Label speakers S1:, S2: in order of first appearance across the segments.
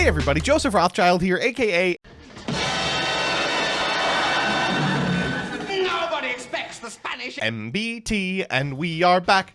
S1: Hey everybody, Joseph Rothschild here, aka
S2: Nobody expects the Spanish
S1: MBT, and we are back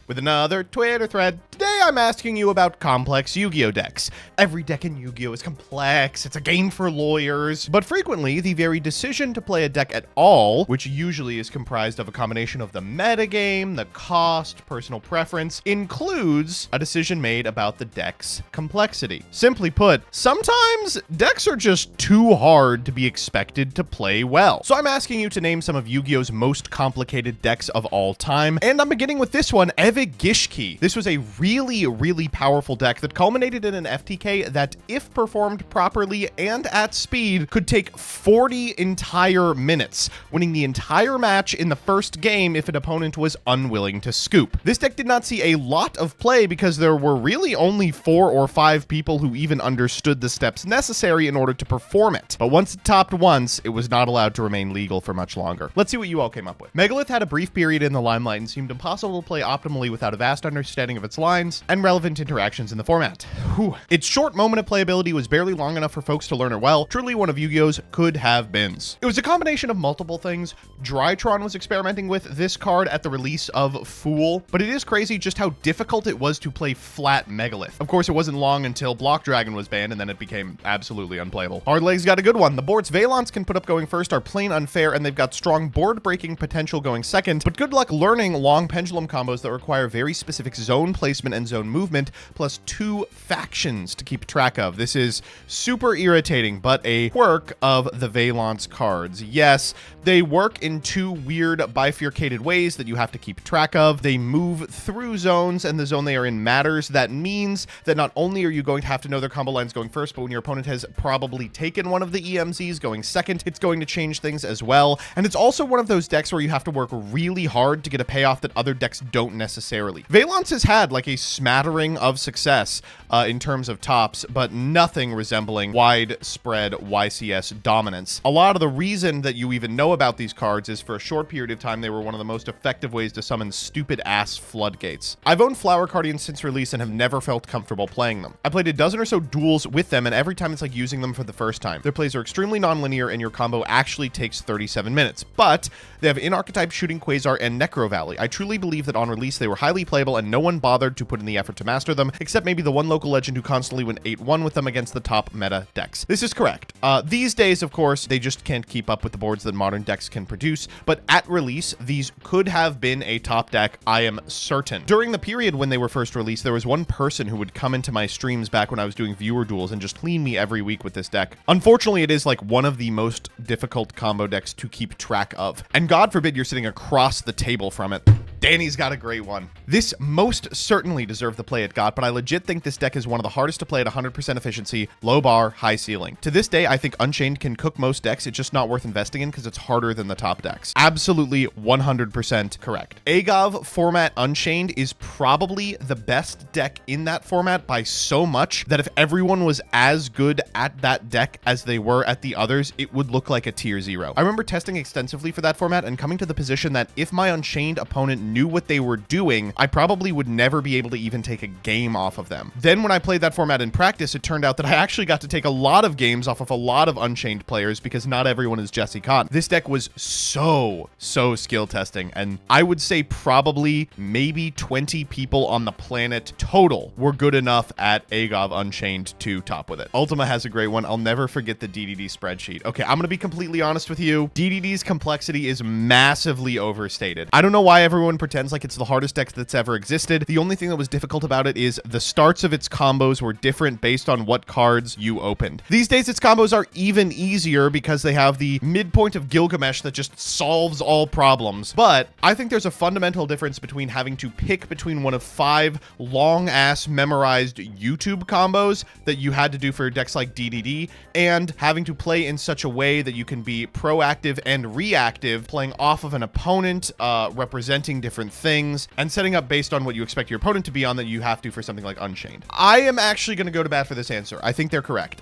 S1: with another Twitter thread. Today I'm asking you about complex Yu-Gi-Oh decks. Every deck in Yu-Gi-Oh is complex, it's a game for lawyers, but frequently the very decision to play a deck at all, which usually is comprised of a combination of the metagame, the cost, personal preference, includes a decision made about the deck's complexity. Simply put, sometimes decks are just too hard to be expected to play well. So I'm asking you to name some of Yu-Gi-Oh's most complicated decks of all time, and I'm beginning with this one, Yugioh'S. This was a really powerful deck that culminated in an FTK that, if performed properly and at speed, could take 40 entire minutes, winning the entire match in the first game if an opponent was unwilling to scoop. This deck did not see a lot of play because there were really only 4 or 5 people who even understood the steps necessary in order to perform it. But once it topped once, it was not allowed to remain legal for much longer. Let's see what you all came up with. Me-Ga-LITH had a brief period in the limelight and seemed impossible to play optimally without a vast understanding of its lines and relevant interactions in the format. Whew. Its short moment of playability was barely long enough for folks to learn it well. Truly one of Yu-Gi-Oh's could have beens. It was a combination of multiple things. direYGO was experimenting with this card at the release of Fool, but it is crazy just how difficult it was to play flat Me-Ga-LITH. Of course, it wasn't long until Block Dragon was banned, and then it became absolutely unplayable. Hardleg's got a good one. The boards Valance can put up going first are plain unfair, and they've got strong board-breaking potential going second, but good luck learning long pendulum combos that require very specific zone placement and zone movement, plus 2 factions to keep track of. This is super irritating, but a quirk of the Valance cards. Yes, they work in 2 weird bifurcated ways that you have to keep track of. They move through zones, and the zone they are in matters. That means that not only are you going to have to know their combo lines going first, but when your opponent has probably taken one of the EMZs going second, it's going to change things as well. And it's also one of those decks where you have to work really hard to get a payoff that other decks don't necessarily. Valance has had like a smattering of success in terms of tops, but nothing resembling widespread YCS dominance. A lot of the reason that you even know about these cards is for a short period of time they were one of the most effective ways to summon stupid ass floodgates. I've owned Flower Guardians since release and have never felt comfortable playing them. I played a dozen or so duels with them, and every time it's like using them for the first time. Their plays are extremely non-linear, and your combo actually takes 37 minutes, but they have in-archetype Shooting Quasar and Necro Valley. I truly believe that on release they were highly playable and no one bothered to put in the effort to master them, except maybe the one local legend who constantly went 8-1 with them against the top meta decks. This is correct. These days, of course, they just can't keep up with the boards that modern decks can produce, but at release, these could have been a top deck, I am certain. During the period when they were first released, there was one person who would come into my streams back when I was doing viewer duels and just clean me every week with this deck. Unfortunately, it is like one of the most difficult combo decks to keep track of, and God forbid you're sitting across the table from it. Danny's got a great one. This most certainly deserved the play it got, but I legit think this deck is one of the hardest to play at 100% efficiency, low bar, high ceiling. To this day, I think Unchained can cook most decks. It's just not worth investing in because it's harder than the top decks. Absolutely 100% correct. Agov format Unchained is probably the best deck in that format by so much that if everyone was as good at that deck as they were at the others, it would look like a tier 0. I remember testing extensively for that format and coming to the position that if my Unchained opponent knew what they were doing, I probably would never be able to even take a game off of them. Then when I played that format in practice, it turned out that I actually got to take a lot of games off of a lot of Unchained players because not everyone is Jesse Kahn. This deck was so skill testing, and I would say probably maybe 20 people on the planet total were good enough at Agov Unchained to top with it. Ultima has a great one. I'll never forget the DDD spreadsheet. Okay, I'm gonna be completely honest with you. DDD's complexity is massively overstated. I don't know why everyone pretends like it's the hardest deck that's ever existed. The only thing that was difficult about it is the starts of its combos were different based on what cards you opened. These days, its combos are even easier because they have the midpoint of Gilgamesh that just solves all problems. But I think there's a fundamental difference between having to pick between one of 5 long-ass memorized YouTube combos that you had to do for decks like DDD and having to play in such a way that you can be proactive and reactive, playing off of an opponent, representing different things, and setting setting up based on what you expect your opponent to be on that you have to for something like Unchained. I am actually going to go to bat for this answer. I think they're correct.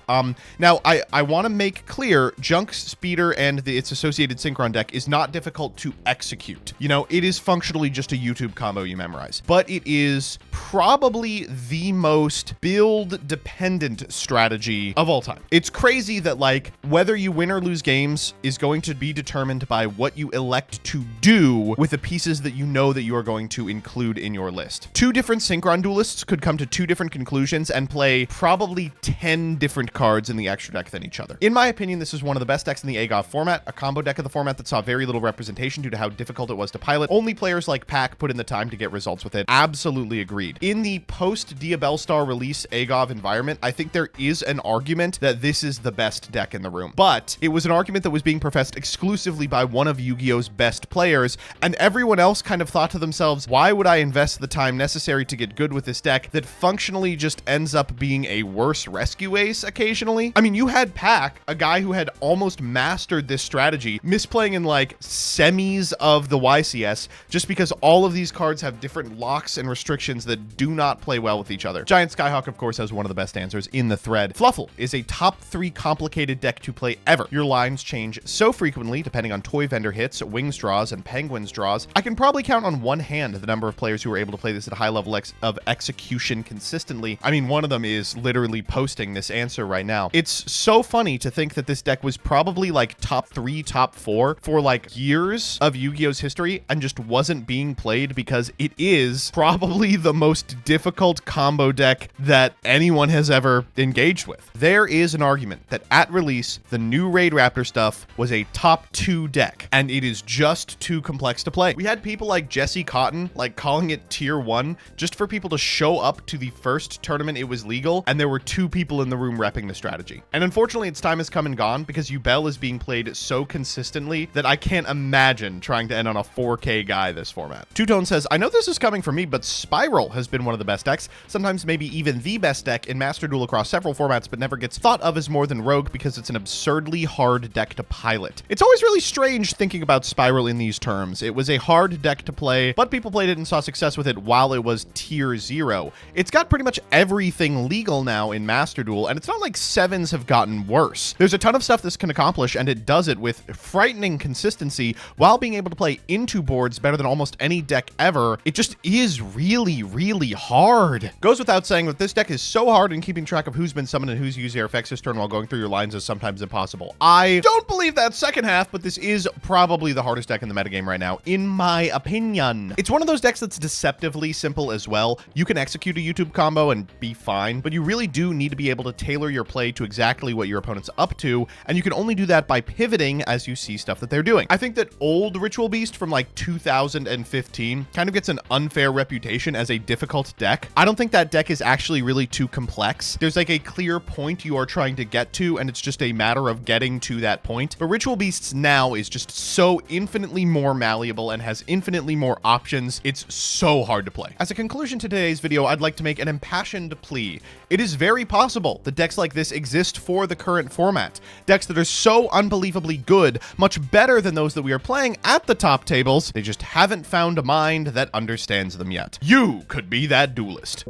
S1: Now, I want to make clear Junk's Speeder and its associated Synchron deck is not difficult to execute. You know, it is functionally just a YouTube combo you memorize, but it is probably the most build-dependent strategy of all time. It's crazy that, like, whether you win or lose games is going to be determined by what you elect to do with the pieces that you know that you are going to include in your list. Two different Synchron duelists could come to two different conclusions and play probably 10 different cards in the extra deck than each other. In my opinion, this is one of the best decks in the AGOV format, a combo deck of the format that saw very little representation due to how difficult it was to pilot. Only players like Pack put in the time to get results with it. Absolutely agreed. In the post-Diabellstar release AGOV environment, I think there is an argument that this is the best deck in the room, but it was an argument that was being professed exclusively by one of Yu-Gi-Oh's best players, and everyone else kind of thought to themselves, why would I invest the time necessary to get good with this deck that functionally just ends up being a worse rescue ace occasionally? I mean, you had Pack, a guy who had almost mastered this strategy, misplaying in like semis of the YCS just because all of these cards have different locks and restrictions that do not play well with each other. Giant Skyhawk, of course, has one of the best answers in the thread. Fluffle is a top 3 complicated deck to play ever. Your lines change so frequently depending on toy vendor hits, wings draws, and penguins draws. I can probably count on one hand the number of players who are able to play this at a high level of execution consistently. I mean, one of them is literally posting this answer right now. It's so funny to think that this deck was probably like top 3, top 4 for like years of Yu-Gi-Oh's history and just wasn't being played because it is probably the most difficult combo deck that anyone has ever engaged with. There is an argument that at release, the new Raid Raptor stuff was a top 2 deck, and it is just too complex to play. We had people like Jesse Cotton, like calling it tier 1, just for people to show up to the first tournament it was legal, and there were 2 people in the room repping the strategy. And unfortunately, its time has come and gone because Yubel is being played so consistently that I can't imagine trying to end on a 4K guy this format. Two Tone says, I know this is coming from me, but Spiral has been one of the best decks, sometimes maybe even the best deck in Master Duel across several formats, but never gets thought of as more than Rogue because it's an absurdly hard deck to pilot. It's always really strange thinking about Spiral in these terms. It was a hard deck to play, but people played it and saw success with it while it was tier 0. It's got pretty much everything legal now in Master Duel, and it's not like 7s have gotten worse. There's a ton of stuff this can accomplish, and it does it with frightening consistency while being able to play into boards better than almost any deck ever. It just is really, really hard. Goes without saying that this deck is so hard, and keeping track of who's been summoned and who's used their effects this turn while going through your lines is sometimes impossible. I don't believe that second half, but this is probably the hardest deck in the metagame right now, in my opinion. It's one of those decks that's deceptively simple as well. You can execute a YouTube combo and be fine, but you really do need to be able to tailor your play to exactly what your opponent's up to, and you can only do that by pivoting as you see stuff that they're doing. I think that old Ritual Beast from like 2015 kind of gets an unfair reputation as a difficult deck. I don't think that deck is actually really too complex. There's like a clear point you are trying to get to, and it's just a matter of getting to that point. But Ritual Beasts now is just so infinitely more malleable and has infinitely more options. It's so hard to play. As a conclusion to today's video, I'd like to make an impassioned plea. It is very possible that decks like this exist for the current format. Decks that are so unbelievably good, much better than those that we are playing at the top tables. They just haven't found a mind that understands them yet. You could be that duelist.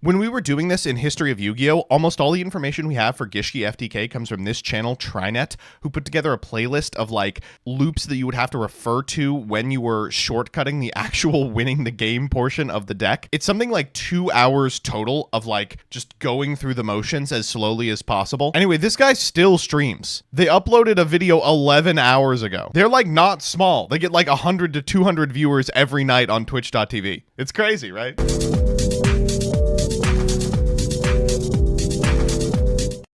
S1: When we were doing this in History of Yu-Gi-Oh, almost all the information we have for Gishki FTK comes from this channel, Trinet, who put together a playlist of like loops that you would have to refer to when you were shortcutting the actual winning the game portion of the deck. It's something like 2 hours total of like just going through the motions as slowly as possible. Anyway, this guy still streams. They uploaded a video 11 hours ago. They're like not small. They get like 100 to 200 viewers every night on twitch.tv. It's crazy, right?